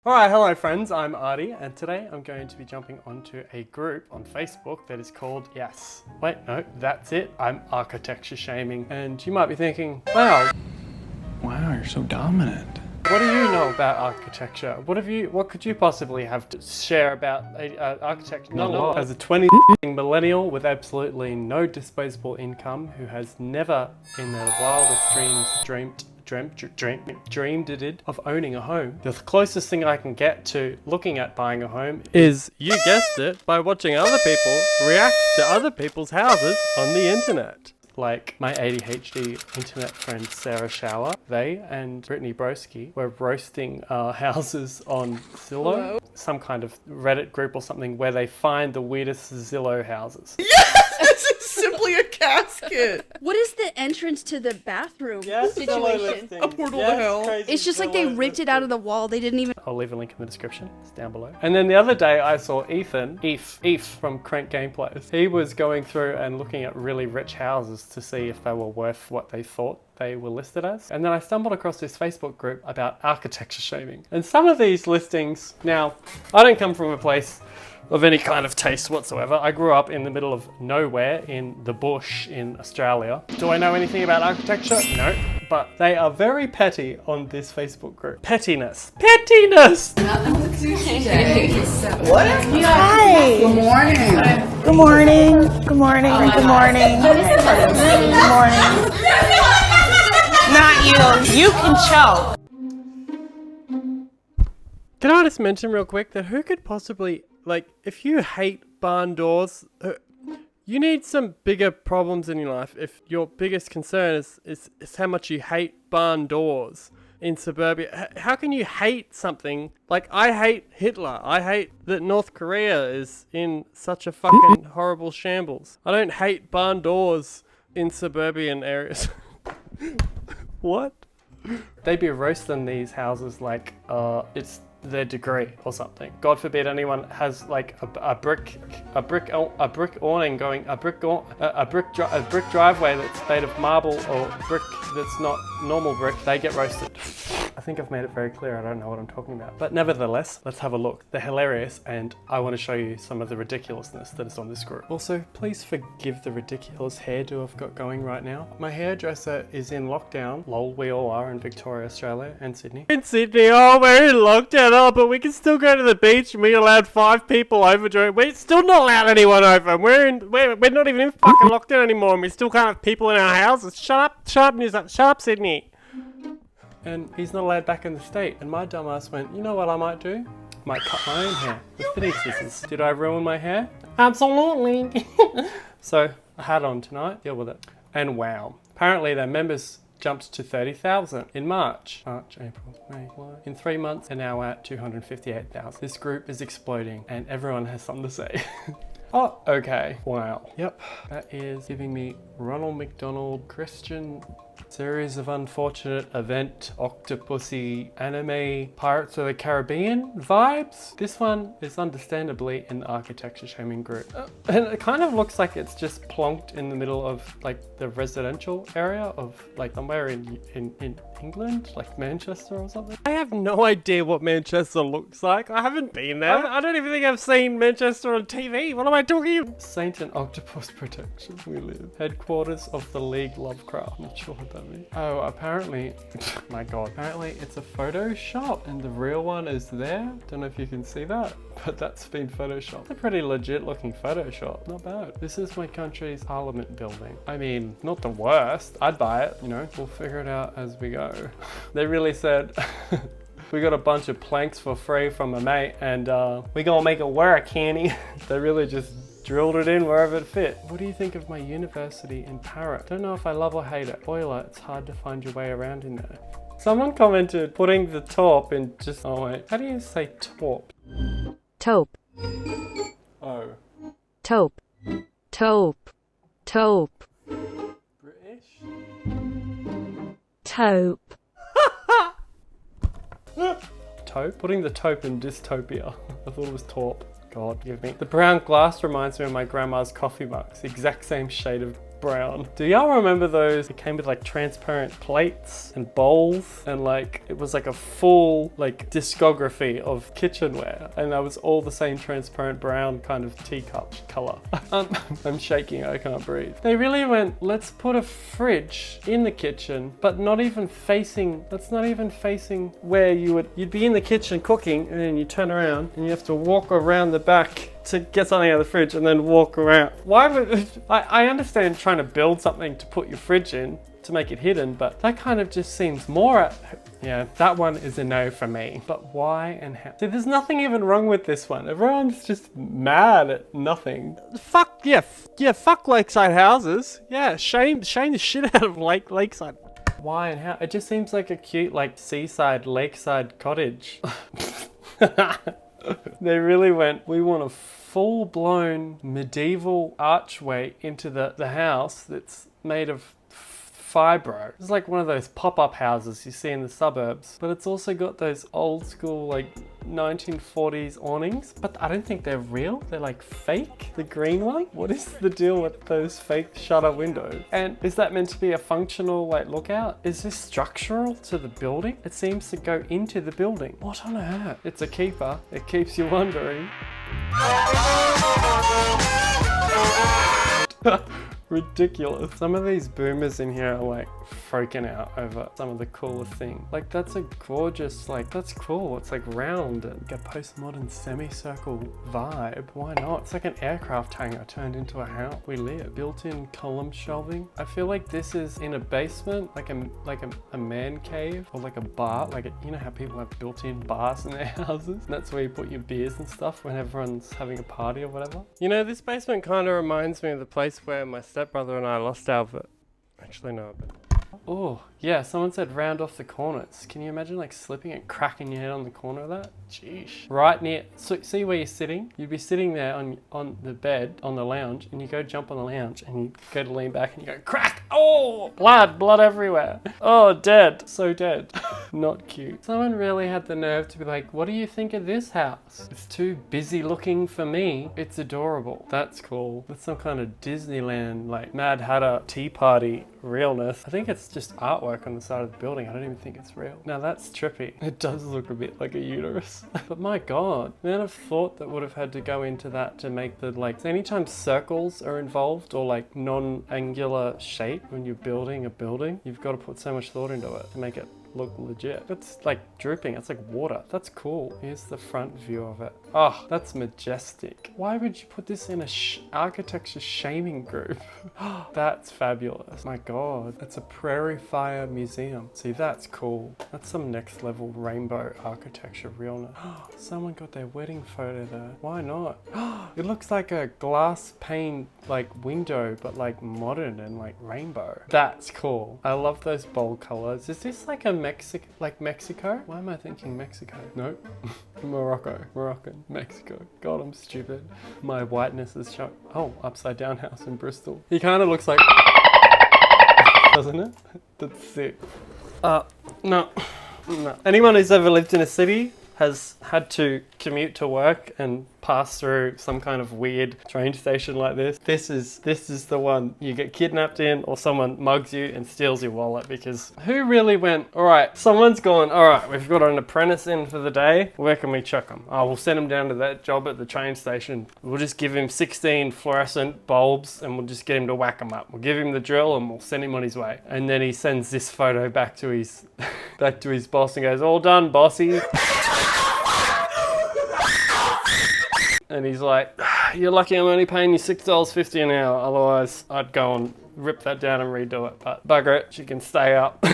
Alright, hello friends, I'm Arty, and today I'm going to be jumping onto a group on Facebook that is called, that's it, I'm architecture shaming. And you might be thinking, wow, you're so dominant. what do you know about architecture? What could you possibly have to share about architecture? Not a lot. As a 20-something millennial with absolutely no disposable income, who has never in their wildest dreams dreamed of owning a home. The closest thing I can get to looking at buying a home is, you guessed it, by watching other people react to other people's houses on the internet. Like my ADHD internet friend Sarah Shower, they and Brittany Broski were roasting houses on Zillow, some kind of Reddit group or something where they find the weirdest Zillow houses. This is simply a casket. What is the entrance to the bathroom situation? A portal to hell. It's just like they ripped it out of the wall. They didn't even... I'll leave a link in the description. It's down below. And then the other day I saw Eve from Crank Gameplays. He was going through and looking at really rich houses to see if they were worth what they thought they were listed as. And then I stumbled across this Facebook group about architecture shaming. And some of these listings, now, I don't come from a place of any kind of taste whatsoever. I grew up in the middle of nowhere in the bush in Australia. Do I know anything about architecture? No. But they are very petty on this Facebook group. Pettiness. Pettiness! What? Hi. Good morning. Good morning. Good morning. Good morning. Good morning. Not you. You can choke. Can I just mention real quick that who could possibly, like, if you hate barn doors, you need some bigger problems in your life if your biggest concern is how much you hate barn doors in suburbia. How can you hate something? Like, I hate Hitler. I hate that North Korea is in such a fucking horrible shambles. I don't hate barn doors in suburban areas. What? They'd be roasting these houses like it's their degree or something. God forbid anyone has like a brick awning going, a brick driveway that's made of marble or brick that's not normal brick. They get roasted. I think I've made it very clear I don't know what I'm talking about. But nevertheless, let's have a look. They're hilarious, and I want to show you some of the ridiculousness that is on this group. Also, please forgive the ridiculous hairdo I've got going right now. My hairdresser is in lockdown. Lol, we all are in Victoria, Australia, and Sydney. In Sydney, oh, we're in lockdown, oh, but we can still go to the beach, and we allowed 5 people over during. We're still not allowed anyone over. We're not even in fucking lockdown anymore, and we still can't have people in our houses. Shut up, New Zealand. Shut up, Sydney. And he's not allowed back in the state. And my dumbass went, you know what I might do? Might cut my own hair with fitting scissors. Did I ruin my hair? Absolutely. So I had on tonight, deal with it. And wow, apparently their members jumped to 30,000 in March, April, May, in 3 months, and now at 258,000. This group is exploding and everyone has something to say. Oh, okay, wow. Yep, that is giving me Ronald McDonald, Christian, series of unfortunate event, octopusy, anime, Pirates of the Caribbean vibes. This one is understandably in the architecture shaming group. And it kind of looks like it's just plonked in the middle of like the residential area of like somewhere in England, like Manchester or something. I have no idea what Manchester looks like. I haven't been there. I don't even think I've seen Manchester on TV. What am I talking about? Saint and Octopus Protection we live. Headquarters of the League Lovecraft. Not sure what that means. Oh, apparently, my god. Apparently it's a Photoshop and the real one is there. Don't know if you can see that, but that's been Photoshopped. It's a pretty legit looking Photoshop. Not bad. This is my country's parliament building. I mean, not the worst. I'd buy it, you know. We'll figure it out as we go. They really said, we got a bunch of planks for free from a mate and we gonna make it work, Kenny. They really just drilled it in wherever it fit. What do you think of my university in Parrot? Don't know if I love or hate it. Spoiler, it's hard to find your way around in there. Someone commented putting the top in just, oh wait, how do you say taupe? Taupe. Oh. Taupe. Taupe. Taupe. British? Taupe. Taupe? Putting the taupe in dystopia. I thought it was taupe. God, give me. The brown glass reminds me of my grandma's coffee mugs. The exact same shade of brown. Do y'all remember those? It came with like transparent plates and bowls, and like it was like a full like discography of kitchenware, and that was all the same transparent brown kind of teacup color. I'm shaking, I can't breathe. They really went, let's put a fridge in the kitchen, but not even facing, that's not even facing where you'd be in the kitchen cooking, and then you turn around and you have to walk around the back to get something out of the fridge and then walk around. Why would, I understand trying to build something to put your fridge in to make it hidden, but that kind of just seems more, yeah, that one is a no for me. But why and how? See, there's nothing even wrong with this one. Everyone's just mad at nothing. Fuck, yeah, fuck lakeside houses. Yeah, shame the shit out of lakeside. Why and how? It just seems like a cute, like, seaside, lakeside cottage. They really went, we want a full-blown medieval archway into the house that's made of fibro. It's like one of those pop-up houses you see in the suburbs, but it's also got those old school like 1940s awnings, but I don't think they're real. They're like fake, the green one. What is the deal with those fake shutter windows? And is that meant to be a functional like lookout? Is this structural to the building? It seems to go into the building. What on earth? It's a keeper. It keeps you wondering. Ridiculous. Some of these boomers in here are like freaking out over some of the coolest things. Like that's a gorgeous, like that's cool. It's like round and a postmodern semicircle vibe. Why not? It's like an aircraft hangar turned into a house. We live. Built-in column shelving. I feel like this is in a basement, like a man cave or like a bar. Like you know how people have built-in bars in their houses? And that's where you put your beers and stuff when everyone's having a party or whatever. You know, this basement kind of reminds me of the place where my stepbrother and I lost Albert. Actually, no. Oh, yeah, someone said round off the corners. Can you imagine like slipping and cracking your head on the corner of that? Jeez. Right near, so see where you're sitting? You'd be sitting there on the bed, on the lounge, and you go jump on the lounge and you go to lean back and you go crack! Oh, blood everywhere. Oh, dead, so dead. Not cute. Someone really had the nerve to be like, what do you think of this house? It's too busy looking for me. It's adorable. That's cool. That's some kind of Disneyland, like Mad Hatter tea party realness. I think it's just artwork on the side of the building. I don't even think it's real. Now that's trippy. It does look a bit like a uterus. But my God, the amount of thought that would have had to go into that to make the like, anytime circles are involved or like non-angular shape when you're building a building, you've got to put so much thought into it to make it look legit. That's like drooping. It's like water. That's cool. Here's the front view of it. Oh, that's majestic. Why would you put this in a architecture shaming group? That's fabulous. My God, it's a prairie fire museum. See, that's cool. That's some next level rainbow architecture realness. Someone got their wedding photo there. Why not? It looks like a glass pane like window, but like modern and like rainbow. That's cool. I love those bold colors. Is this like a Mexico? Why am I thinking Mexico? Nope. Moroccan. Mexico. God, I'm stupid. My whiteness is showing. Oh, upside down house in Bristol. He kind of looks like, doesn't it? That's sick. No. Anyone who's ever lived in a city has had to commute to work and pass through some kind of weird train station like this. This is the one you get kidnapped in, or someone mugs you and steals your wallet, because who really went, all right, someone's gone, all right, we've got an apprentice in for the day, where can we chuck him? Oh, we'll send him down to that job at the train station. We'll just give him 16 fluorescent bulbs and we'll just get him to whack them up. We'll give him the drill and we'll send him on his way. And then he sends this photo back to his boss and goes, all done, bossy. And he's like, you're lucky I'm only paying you $6.50 an hour. Otherwise, I'd go and rip that down and redo it. But bugger it, she can stay up.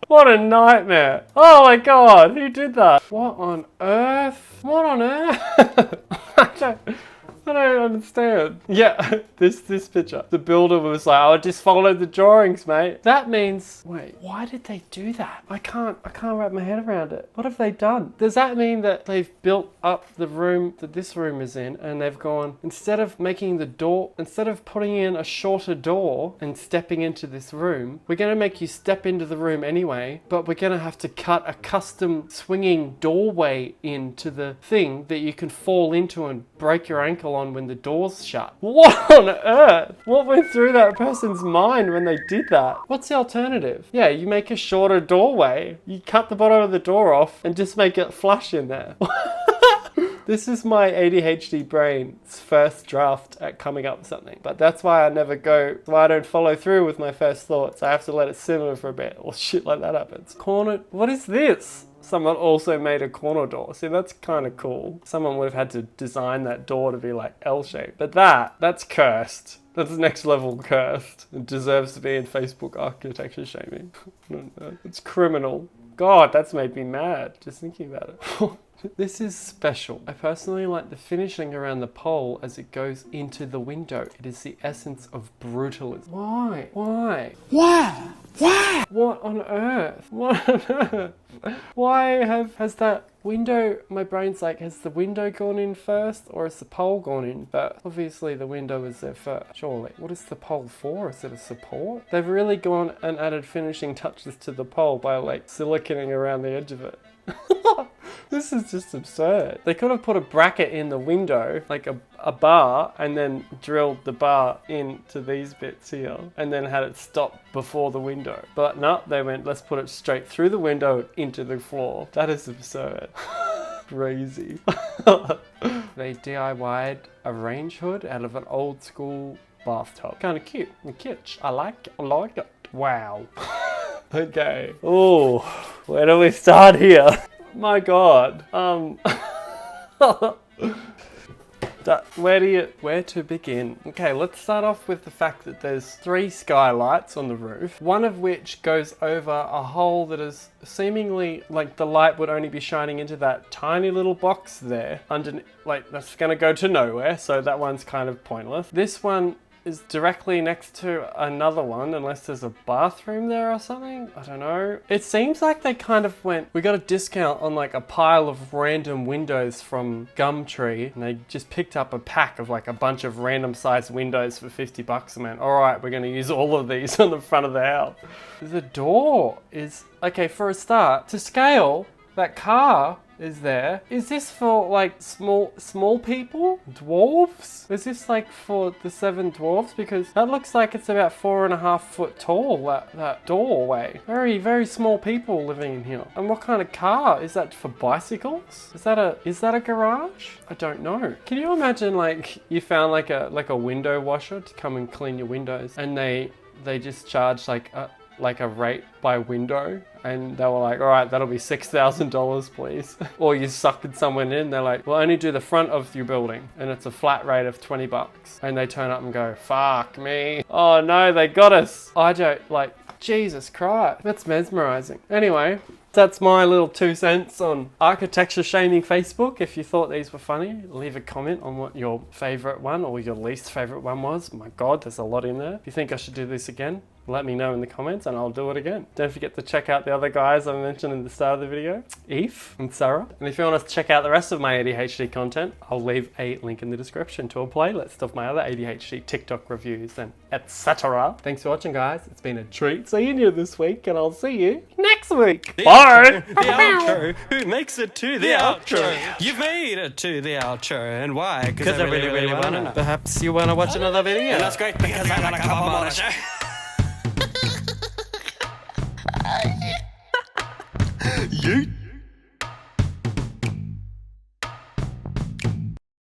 What a nightmare. Oh my God, who did that? What on earth? What on earth? I don't understand. Yeah, this picture. The builder was like, I just followed the drawings, mate. That means, wait, why did they do that? I can't wrap my head around it. What have they done? Does that mean that they've built up the room that this room is in, and they've gone, instead of putting in a shorter door and stepping into this room, we're going to make you step into the room anyway, but we're going to have to cut a custom swinging doorway into the thing that you can fall into and break your ankle on when the door's shut. What on earth? What went through that person's mind when they did that? What's the alternative? Yeah, you make a shorter doorway. You cut the bottom of the door off and just make it flush in there. This is my ADHD brain's first draft at coming up with something. But that's why I never go, why I don't follow through with my first thoughts. I have to let it simmer for a bit or shit like that happens. Corner, what is this? Someone also made a corner door. See, that's kind of cool. Someone would have had to design that door to be like L-shaped. But that's cursed. That's next level cursed. It deserves to be in Facebook architecture shaming. I don't know. It's criminal. God, that's made me mad just thinking about it. This is special. I personally like the finishing around the pole as it goes into the window. It is the essence of brutalism. Why? Why? Why? Why? What on earth? What on earth? Why has that window, my brain's like, has the window gone in first or has the pole gone in first? Obviously the window is there first, surely. What is the pole for? Is it a support? They've really gone and added finishing touches to the pole by like siliconing around the edge of it. This is just absurd. They could have put a bracket in the window, like a bar, and then drilled the bar into these bits here, and then had it stop before the window. But no, they went, let's put it straight through the window into the floor. That is absurd. Crazy. They DIY'd a range hood out of an old school bathtub. Kind of cute and kitsch. I like it. I like it. Wow. Okay. Oh, where do we start here? My God. Where to begin? Okay, let's start off with the fact that there's 3 skylights on the roof, one of which goes over a hole that is seemingly like the light would only be shining into that tiny little box there under, like that's gonna go to nowhere, so that one's kind of pointless. This one is directly next to another one, unless there's a bathroom there or something. I don't know. It seems like they kind of went, we got a discount on like a pile of random windows from Gumtree, and they just picked up a pack of like a bunch of random sized windows for $50 and went, all right, we're going to use all of these on the front of the house. The door is, okay, for a start, to scale, that car is there. Is this for like small people? Dwarves? Is this like for the 7 dwarves? Because that looks like it's about 4.5 foot tall, that doorway. Very, very small people living in here. And what kind of car? Is that for bicycles? Is that a garage? I don't know. Can you imagine like you found like a window washer to come and clean your windows, and they just charge like a rate by window, and they were like, all right, that'll be $6,000 please. Or you suckered someone in, they're like, we'll only do the front of your building and it's a flat rate of $20. And they turn up and go, fuck me. Oh no, they got us. I don't, like, Jesus Christ. That's mesmerizing. Anyway, that's my little 2 cents on architecture shaming Facebook. If you thought these were funny, leave a comment on what your favorite one or your least favorite one was. My God, there's a lot in there. If you think I should do this again, let me know in the comments and I'll do it again. Don't forget to check out the other guys I mentioned in the start of the video, Eve and Sarah. And if you want to check out the rest of my ADHD content, I'll leave a link in the description to a playlist of my other ADHD TikTok reviews and etc. Thanks for watching, guys. It's been a treat seeing you this week, and I'll see you next week. Bye! The outro. Who makes it to the outro? You've made it to the outro. And why? Because I really want to know. Perhaps you want to watch another video. And that's great because I want to come on the show. Yeet.